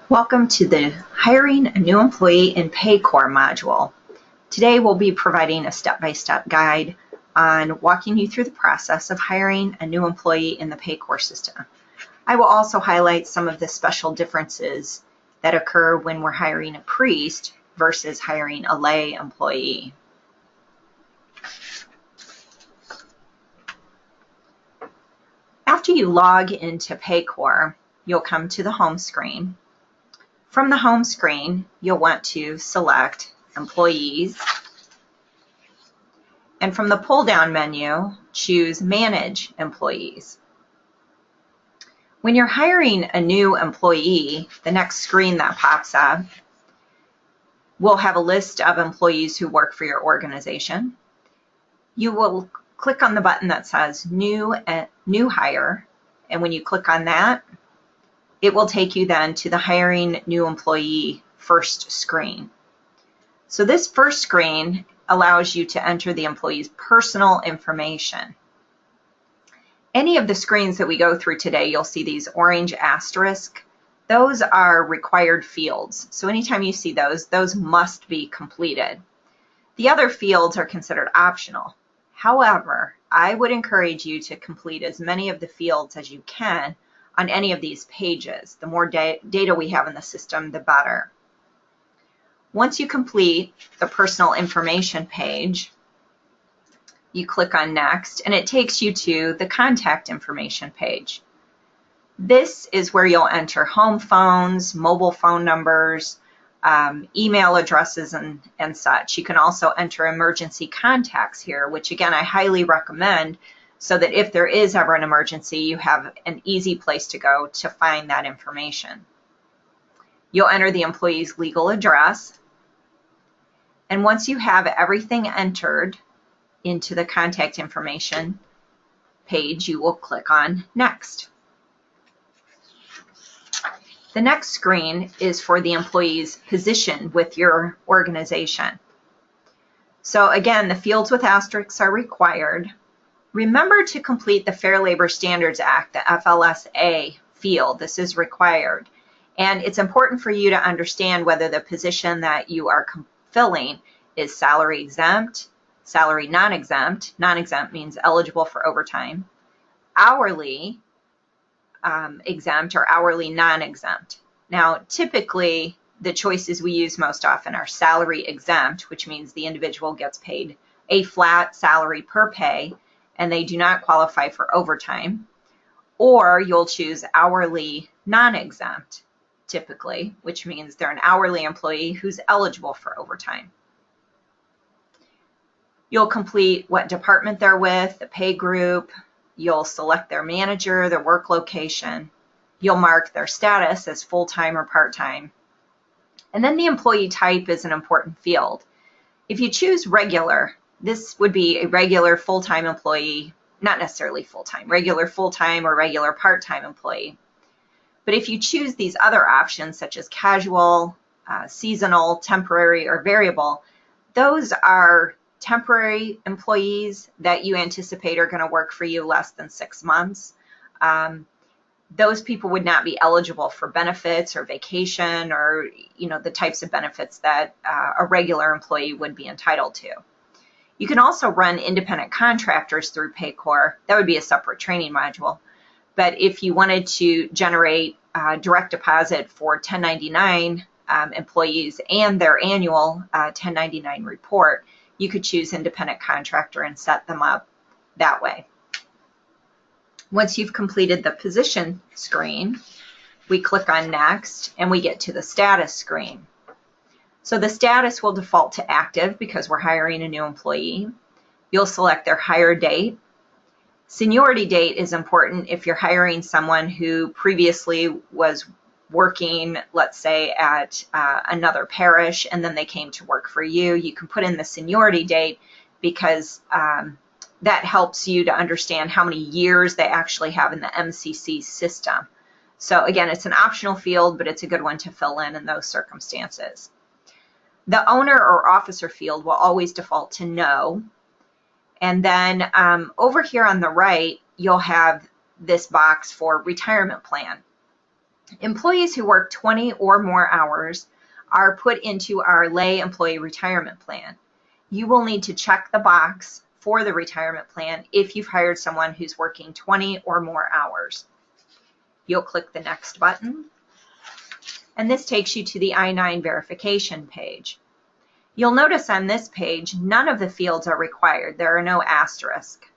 Welcome to the Hiring a New Employee in Paycor module. Today we'll be providing a step-by-step guide on walking you through the process of hiring a new employee in the Paycor system. I will also highlight some of the special differences that occur when we're hiring a priest versus hiring a lay employee. After you log into Paycor, you'll come to the home screen. From the home screen, you'll want to select Employees, and from the pull-down menu, choose Manage Employees. When you're hiring a new employee, the next screen that pops up will have a list of employees who work for your organization. You will click on the button that says New Hire, and when you click on that, it will take you then to the Hiring New Employee first screen. So this first screen allows you to enter the employee's personal information. Any of the screens that we go through today, you'll see these orange asterisk. Those are required fields. So anytime you see those must be completed. The other fields are considered optional. However, I would encourage you to complete as many of the fields as you can on any of these pages. The more data we have in the system, the better. Once you complete the personal information page, you click on Next, and it takes you to the contact information page. This is where you'll enter home phones, mobile phone numbers, email addresses, and such. You can also enter emergency contacts here, which again, I highly recommend, so that if there is ever an emergency, you have an easy place to go to find that information. You'll enter the employee's legal address, and once you have everything entered into the contact information page, you will click on Next. The next screen is for the employee's position with your organization. So again, the fields with asterisks are required. Remember to complete the Fair Labor Standards Act, the FLSA field. This is required. And it's important for you to understand whether the position that you are filling is salary exempt, salary non-exempt. Non-exempt means eligible for overtime, hourly exempt, or hourly non-exempt. Now, typically, the choices we use most often are salary exempt, which means the individual gets paid a flat salary per pay, and they do not qualify for overtime. Or you'll choose hourly non-exempt, typically, which means they're an hourly employee who's eligible for overtime. You'll complete what department they're with, the pay group. You'll select their manager, their work location. You'll mark their status as full-time or part-time. And then the employee type is an important field. If you choose regular, this would be a regular full-time employee, not necessarily full-time, regular full-time or regular part-time employee. But if you choose these other options, such as casual, seasonal, temporary, or variable, those are temporary employees that you anticipate are going to work for you less than 6 months. Those people would not be eligible for benefits or vacation, or the types of benefits that a regular employee would be entitled to. You can also run independent contractors through Paycor. That would be a separate training module. But if you wanted to generate direct deposit for 1099 employees and their annual 1099 report, you could choose independent contractor and set them up that way. Once you've completed the position screen, we click on Next, and we get to the status screen. So the status will default to active because we're hiring a new employee. You'll select their hire date. Seniority date is important if you're hiring someone who previously was working, let's say, at another parish, and then they came to work for you. You can put in the seniority date because that helps you to understand how many years they actually have in the MCC system. So again, it's an optional field, but it's a good one to fill in those circumstances. The owner or officer field will always default to no. And then over here on the right, you'll have this box for retirement plan. Employees who work 20 or more hours are put into our lay employee retirement plan. You will need to check the box for the retirement plan if you've hired someone who's working 20 or more hours. You'll click the next button, and this takes you to the I-9 verification page. You'll notice on this page, none of the fields are required. There are no asterisks.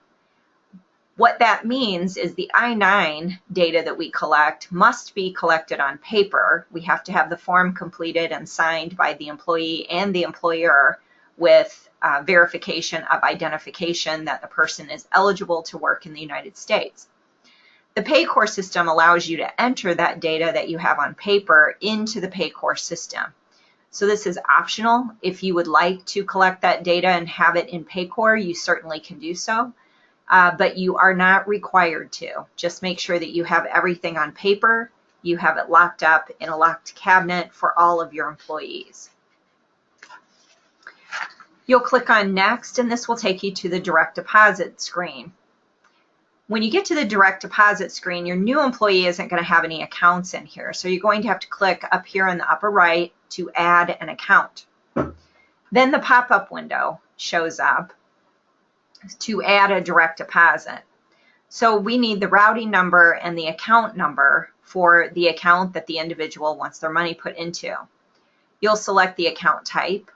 What that means is the I-9 data that we collect must be collected on paper. We have to have the form completed and signed by the employee and the employer with verification of identification that the person is eligible to work in the United States. The Paycor system allows you to enter that data that you have on paper into the Paycor system. So this is optional. If you would like to collect that data and have it in Paycor, you certainly can do so. But you are not required to. Just make sure that you have everything on paper, you have it locked up in a locked cabinet for all of your employees. You'll click on Next, and this will take you to the direct deposit screen. When you get to the direct deposit screen, your new employee isn't going to have any accounts in here, so you're going to have to click up here in the upper right to add an account. Then the pop-up window shows up to add a direct deposit. So we need the routing number and the account number for the account that the individual wants their money put into. You'll select the account type,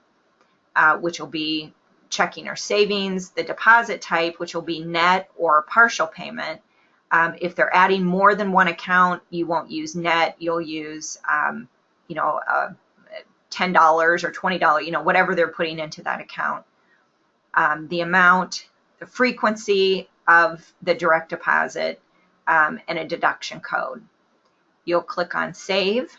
which will be checking or savings, the deposit type, which will be net or partial payment. If they're adding more than one account, you won't use net, you'll use $10 or $20, whatever they're putting into that account. The amount, the frequency of the direct deposit, and a deduction code. You'll click on Save.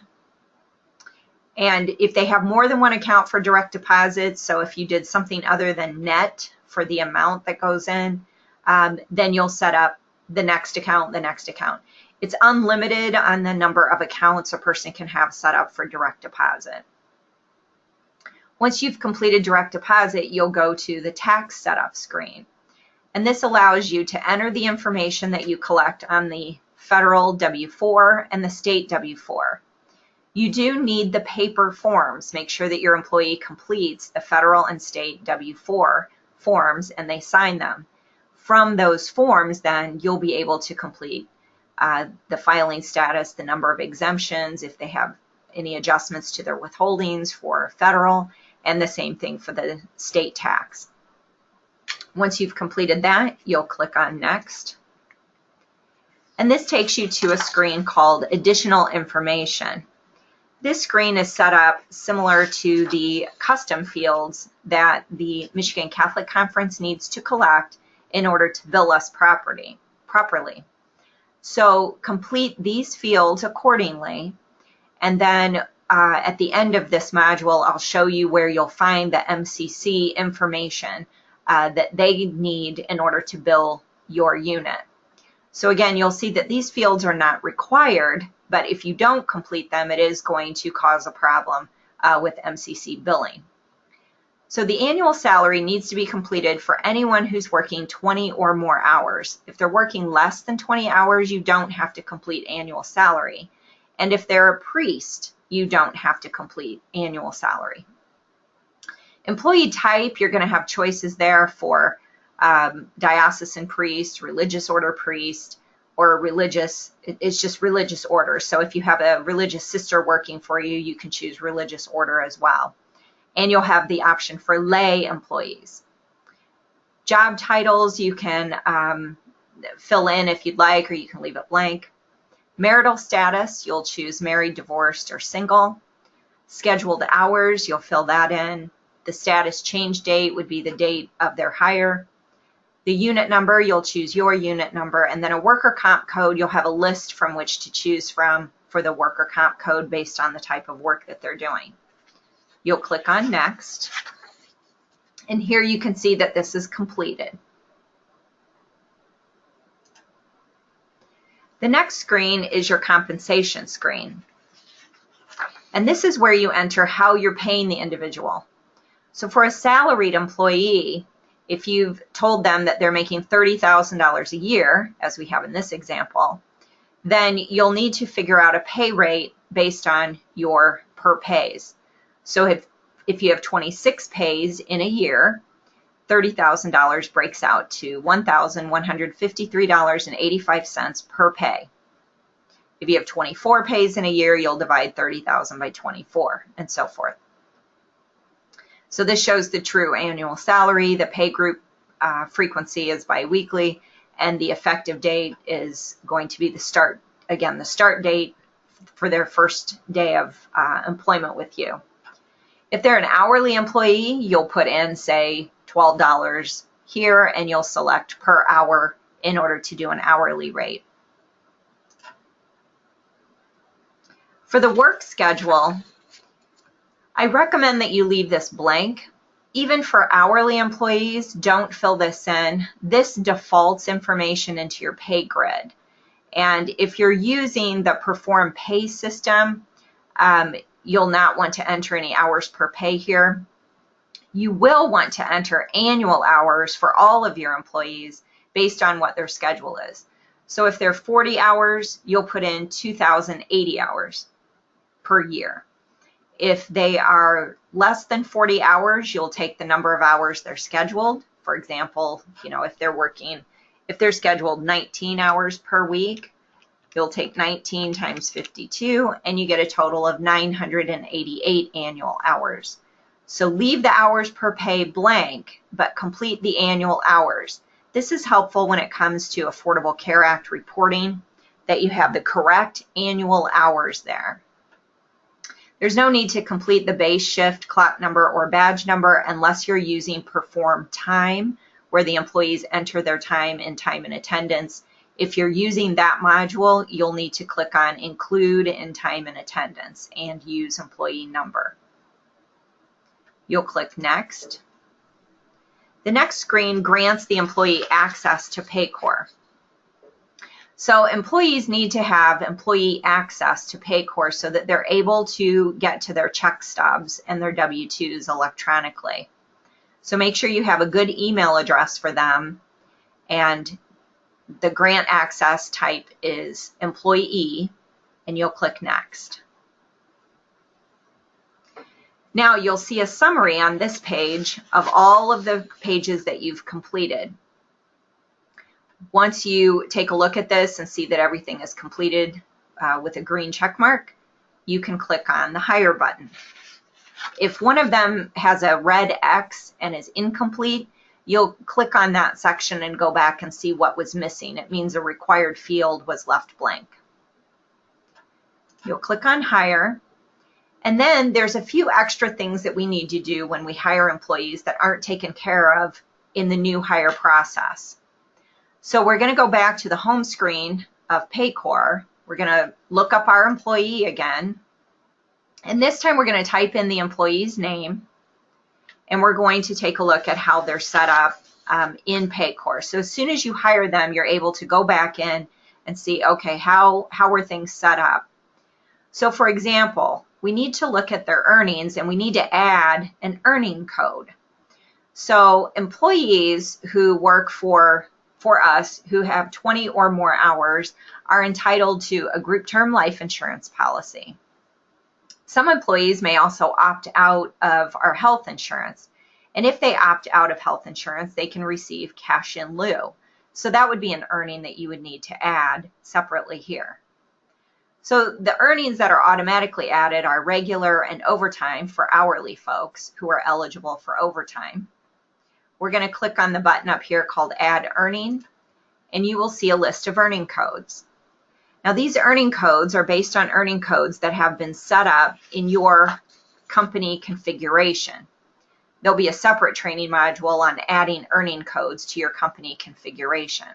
And if they have more than one account for direct deposit, so if you did something other than net for the amount that goes in, then you'll set up the next account. It's unlimited on the number of accounts a person can have set up for direct deposit. Once you've completed direct deposit, you'll go to the tax setup screen. And this allows you to enter the information that you collect on the federal W-4 and the state W-4. You do need the paper forms. Make sure that your employee completes the federal and state W-4 forms and they sign them. From those forms, then you'll be able to complete the filing status, the number of exemptions, if they have any adjustments to their withholdings for federal, and the same thing for the state tax. Once you've completed that, you'll click on Next. And this takes you to a screen called Additional Information. This screen is set up similar to the custom fields that the Michigan Catholic Conference needs to collect in order to bill us properly. So complete these fields accordingly, and then at the end of this module, I'll show you where you'll find the MCC information that they need in order to bill your unit. So again, you'll see that these fields are not required, but if you don't complete them, it is going to cause a problem with MCC billing. So the annual salary needs to be completed for anyone who's working 20 or more hours. If they're working less than 20 hours, you don't have to complete annual salary. And if they're a priest, you don't have to complete annual salary. Employee type, you're going to have choices there for diocesan priest, religious order priest, or religious, it's just religious order. So if you have a religious sister working for you, you can choose religious order as well. And you'll have the option for lay employees. Job titles you can fill in if you'd like, or you can leave it blank. Marital status, you'll choose married, divorced, or single. Scheduled hours, you'll fill that in. The status change date would be the date of their hire. The unit number, you'll choose your unit number, and then a worker comp code, you'll have a list from which to choose from for the worker comp code based on the type of work that they're doing. You'll click on Next, and here you can see that this is completed. The next screen is your compensation screen. And this is where you enter how you're paying the individual. So for a salaried employee, if you've told them that they're making $30,000 a year, as we have in this example, then you'll need to figure out a pay rate based on your per pays. So if you have 26 pays in a year, $30,000 breaks out to $1,153.85 per pay. If you have 24 pays in a year, you'll divide 30,000 by 24 and so forth. So this shows the true annual salary. The pay group frequency is biweekly, and the effective date is going to be the start date for their first day of employment with you. If they're an hourly employee, you'll put in, say, $12 here, and you'll select per hour in order to do an hourly rate. For the work schedule, I recommend that you leave this blank. Even for hourly employees, don't fill this in. This defaults information into your pay grid. And if you're using the Perform Pay system, you'll not want to enter any hours per pay here. You will want to enter annual hours for all of your employees based on what their schedule is. So if they're 40 hours, you'll put in 2,080 hours per year. If they are less than 40 hours, you'll take the number of hours they're scheduled. For example, if they're scheduled 19 hours per week, you'll take 19 times 52, and you get a total of 988 annual hours. So leave the hours per pay blank, but complete the annual hours. This is helpful when it comes to Affordable Care Act reporting, that you have the correct annual hours there. There's no need to complete the base shift, clock number, or badge number unless you're using Perform Time, where the employees enter their time and time and attendance. If you're using that module, you'll need to click on Include in Time and Attendance and use Employee Number. You'll click Next. The next screen grants the employee access to Paycor. So employees need to have employee access to Paycor so that they're able to get to their check stubs and their W-2s electronically. So make sure you have a good email address for them, and the grant access type is employee, and you'll click Next. Now you'll see a summary on this page of all of the pages that you've completed. Once you take a look at this and see that everything is completed with a green check mark, you can click on the Hire button. If one of them has a red X and is incomplete, you'll click on that section and go back and see what was missing. It means a required field was left blank. You'll click on Hire, and then there's a few extra things that we need to do when we hire employees that aren't taken care of in the new hire process. So we're going to go back to the home screen of Paycor. We're going to look up our employee again, and this time we're going to type in the employee's name, and we're going to take a look at how they're set up in Paycor. So as soon as you hire them, you're able to go back in and see, okay, how are things set up? So for example, we need to look at their earnings, and we need to add an earning code. So employees who work for us who have 20 or more hours are entitled to a group term life insurance policy. Some employees may also opt out of our health insurance. And if they opt out of health insurance, they can receive cash in lieu. So that would be an earning that you would need to add separately here. So the earnings that are automatically added are regular and overtime for hourly folks who are eligible for overtime. We're going to click on the button up here called Add Earning, and you will see a list of earning codes. Now these earning codes are based on earning codes that have been set up in your company configuration. There'll be a separate training module on adding earning codes to your company configuration.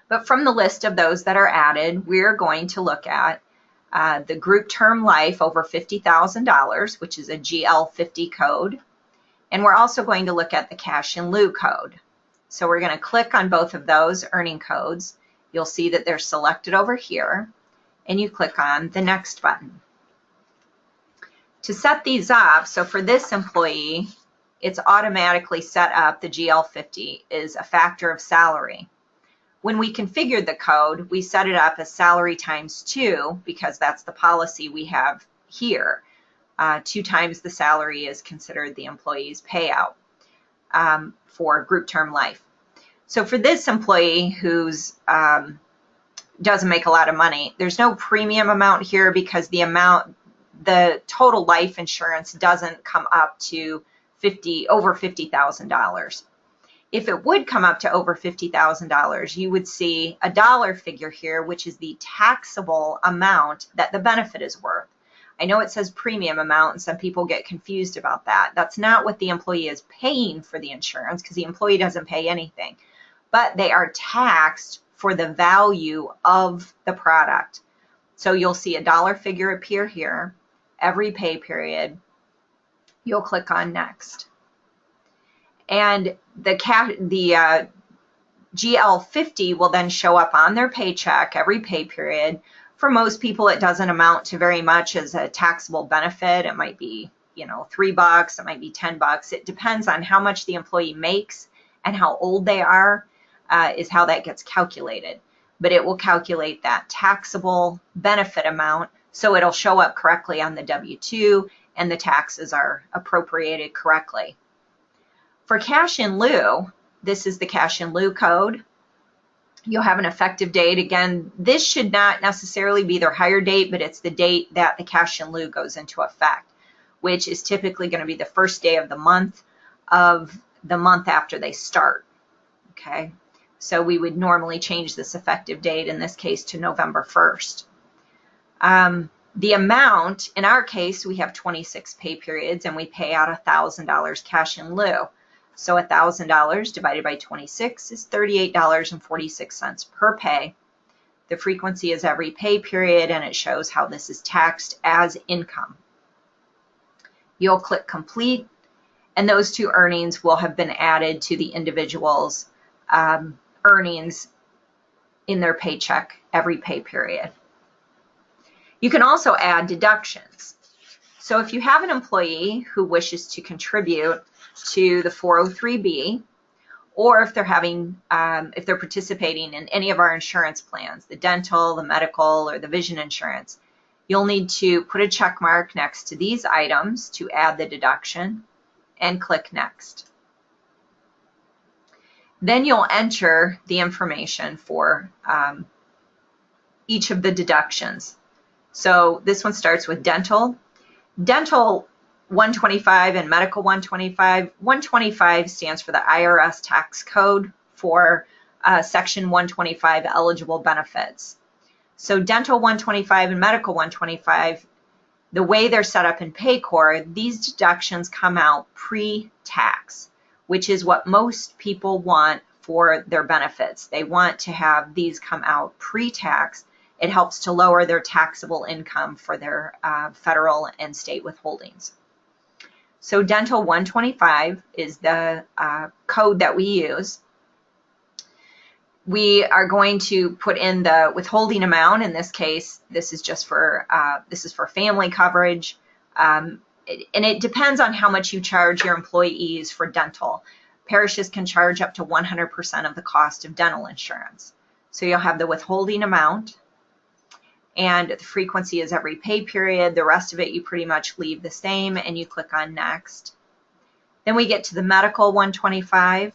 But from the list of those that are added, we're going to look at the group term life over $50,000, which is a GL50 code. And we're also going to look at the cash in lieu code. So we're going to click on both of those earning codes. You'll see that they're selected over here, and you click on the Next button. To set these up, so for this employee, it's automatically set up, the GL50 is a factor of salary. When we configured the code, we set it up as salary times 2 because that's the policy we have here. 2 times the salary is considered the employee's payout for group term life. So for this employee who's doesn't make a lot of money, there's no premium amount here because the total life insurance doesn't come up to over $50,000. If it would come up to over $50,000, you would see a dollar figure here, which is the taxable amount that the benefit is worth. I know it says premium amount, and some people get confused about that. That's not what the employee is paying for the insurance, because the employee doesn't pay anything, but they are taxed for the value of the product. So you'll see a dollar figure appear here every pay period. You'll click on next. And the GL50 will then show up on their paycheck every pay period. For most people, it doesn't amount to very much as a taxable benefit. It might be, $3, it might be $10. It depends on how much the employee makes and how old they are, is how that gets calculated. But it will calculate that taxable benefit amount, so it'll show up correctly on the W-2 and the taxes are appropriated correctly. For cash in lieu, this is the cash in lieu code. You'll have an effective date. Again, this should not necessarily be their hire date, but it's the date that the cash in lieu goes into effect, which is typically going to be the first day of the month after they start. Okay, so we would normally change this effective date, in this case, to November 1st. The amount, in our case, we have 26 pay periods and we pay out $1,000 cash in lieu. So $1,000 divided by 26 is $38.46 per pay. The frequency is every pay period, and it shows how this is taxed as income. You'll click complete, and those two earnings will have been added to the individual's earnings in their paycheck every pay period. You can also add deductions. So if you have an employee who wishes to contribute to the 403B, or if they're participating in any of our insurance plans, the dental, the medical, or the vision insurance, you'll need to put a check mark next to these items to add the deduction and click next. Then you'll enter the information for each of the deductions. So this one starts with dental. Dental 125 and medical 125. 125 stands for the IRS tax code for section 125 eligible benefits. So dental 125 and medical 125, the way they're set up in Paycor, these deductions come out pre-tax, which is what most people want for their benefits. They want to have these come out pre-tax. It helps to lower their taxable income for their federal and state withholdings. So dental 125 is the code that we use. We are going to put in the withholding amount. In this case, this is just for family coverage, and it depends on how much you charge your employees for dental. Parishes can charge up to 100% of the cost of dental insurance. So you'll have the withholding amount, and the frequency is every pay period. The rest of it you pretty much leave the same, and you click on next. Then we get to the medical 125.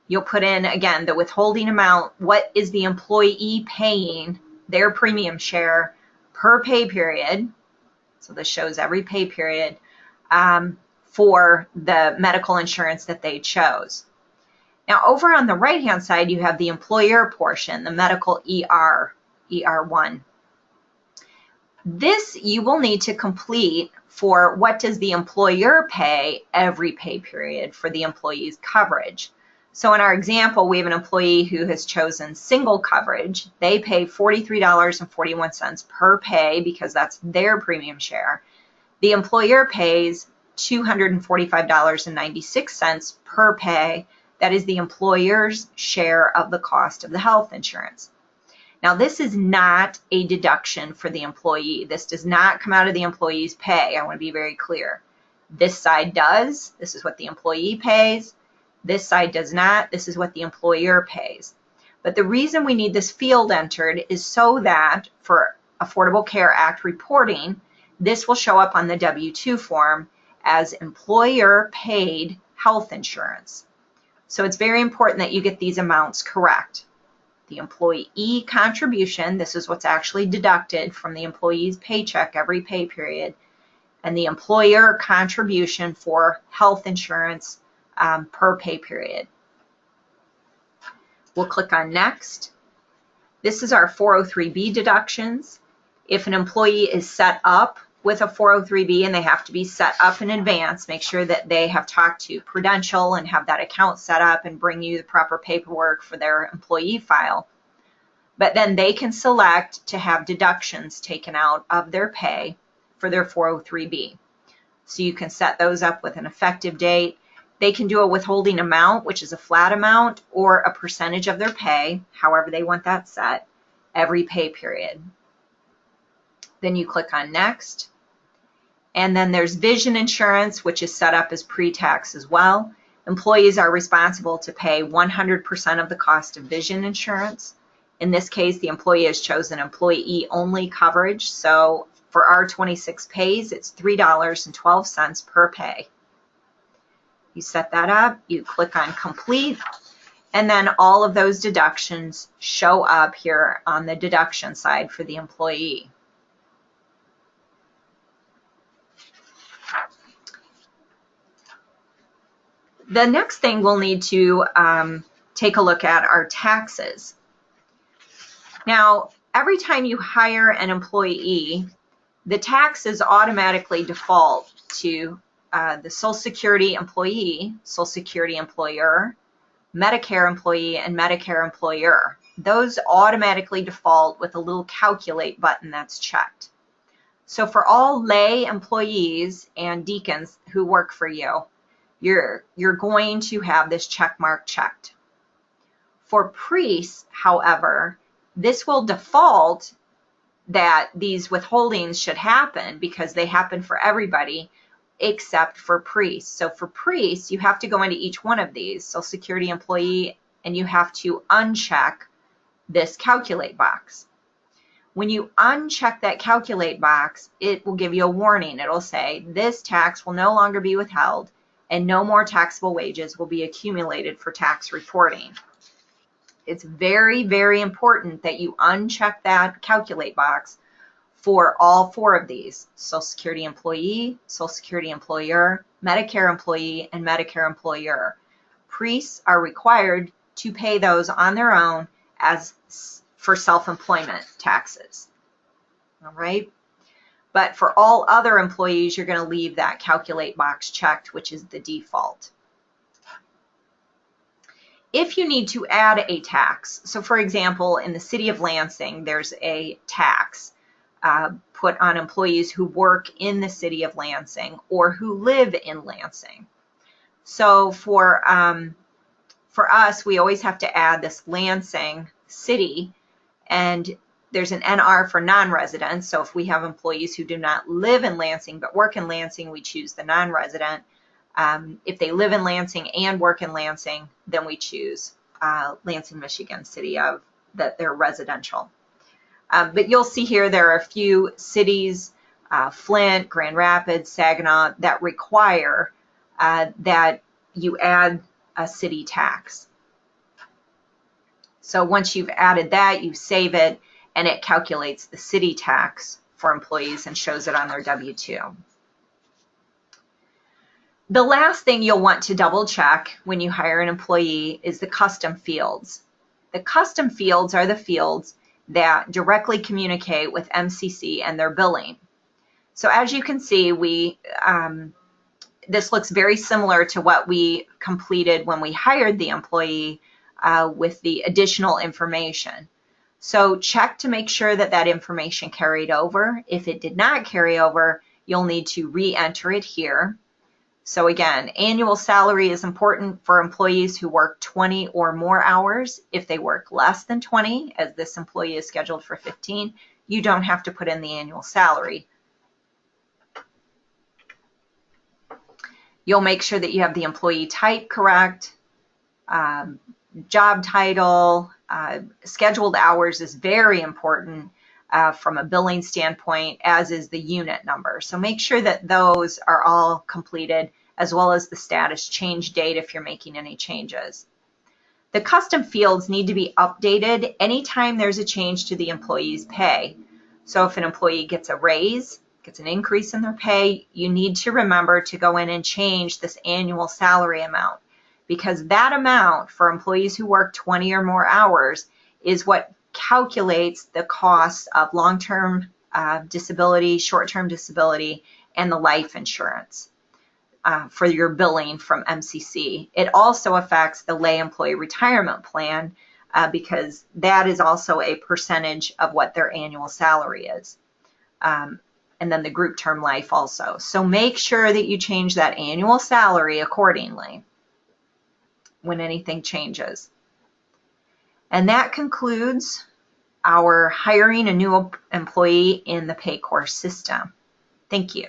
You'll put in, again, the withholding amount. What is the employee paying their premium share per pay period? So this shows every pay period for the medical insurance that they chose. Now over on the right-hand side, you have the employer portion, the medical ER1. This you will need to complete for what does the employer pay every pay period for the employee's coverage. So in our example, we have an employee who has chosen single coverage. They pay $43.41 per pay because that's their premium share. The employer pays $245.96 per pay. That is the employer's share of the cost of the health insurance. Now, this is not a deduction for the employee. This does not come out of the employee's pay. I want to be very clear. This side does. This is what the employee pays. This side does not. This is what the employer pays. But the reason we need this field entered is so that for Affordable Care Act reporting, this will show up on the W-2 form as employer paid health insurance. So it's very important that you get these amounts correct. The employee contribution, this is what's actually deducted from the employee's paycheck every pay period, and the employer contribution for health insurance per pay period. We'll click on Next. This is our 403B deductions. If an employee is set up with a 403B, and they have to be set up in advance, make sure that they have talked to Prudential and have that account set up and bring you the proper paperwork for their employee file. But then they can select to have deductions taken out of their pay for their 403B. So you can set those up with an effective date. They can do a withholding amount, which is a flat amount, or a percentage of their pay, however they want that set, every pay period. Then you click on Next. And then there's vision insurance, which is set up as pre-tax as well. Employees are responsible to pay 100% of the cost of vision insurance. In this case, the employee has chosen employee-only coverage. So for our 26 pays, it's $3.12 per pay. You set that up, you click on Complete, and then all of those deductions show up here on the deduction side for the employee. The next thing we'll need to take a look at are taxes. Now, every time you hire an employee, the taxes automatically default to the Social Security employee, Social Security employer, Medicare employee, and Medicare employer. Those automatically default with a little calculate button that's checked. So for all lay employees and deacons who work for you, you're going to have this check mark checked. For priests, however, this will default that these withholdings should happen because they happen for everybody except for priests. So for priests, you have to go into each one of these, Social Security employee, and you have to uncheck this calculate box. When you uncheck that calculate box, it will give you a warning. It'll say this tax will no longer be withheld and no more taxable wages will be accumulated for tax reporting. It's very, very important that you uncheck that calculate box for all four of these: Social Security employee, Social Security employer, Medicare employee, and Medicare employer. Priests are required to pay those on their own as for self-employment taxes. All right. But for all other employees, you're going to leave that calculate box checked, which is the default. If you need to add a tax, so for example, in the city of Lansing, there's a tax put on employees who work in the city of Lansing or who live in Lansing. So for us, we always have to add this Lansing city, and there's an NR for non-residents. So if we have employees who do not live in Lansing but work in Lansing, we choose the non-resident. If they live in Lansing and work in Lansing, then we choose Lansing, Michigan, city of that they're residential. But you'll see here there are a few cities, Flint, Grand Rapids, Saginaw, that require that you add a city tax. So once you've added that, you save it, and it calculates the city tax for employees and shows it on their W-2. The last thing you'll want to double check when you hire an employee is the custom fields. The custom fields are the fields that directly communicate with MCC and their billing. So as you can see, this looks very similar to what we completed when we hired the employee with the additional information. So check to make sure that that information carried over. If it did not carry over, you'll need to re-enter it here. So again, annual salary is important for employees who work 20 or more hours. If they work less than 20, as this employee is scheduled for 15, you don't have to put in the annual salary. You'll make sure that you have the employee type correct, job title, Scheduled hours is very important from a billing standpoint, as is the unit number. So make sure that those are all completed, as well as the status change date if you're making any changes. The custom fields need to be updated anytime there's a change to the employee's pay. So if an employee gets a raise, gets an increase in their pay, you need to remember to go in and change this annual salary amount, because that amount for employees who work 20 or more hours is what calculates the costs of long-term disability, short-term disability, and the life insurance for your billing from MCC. It also affects the lay employee retirement plan because that is also a percentage of what their annual salary is. And then the group term life also. So make sure that you change that annual salary accordingly when anything changes. And that concludes our hiring a new employee in the Paycor system. Thank you.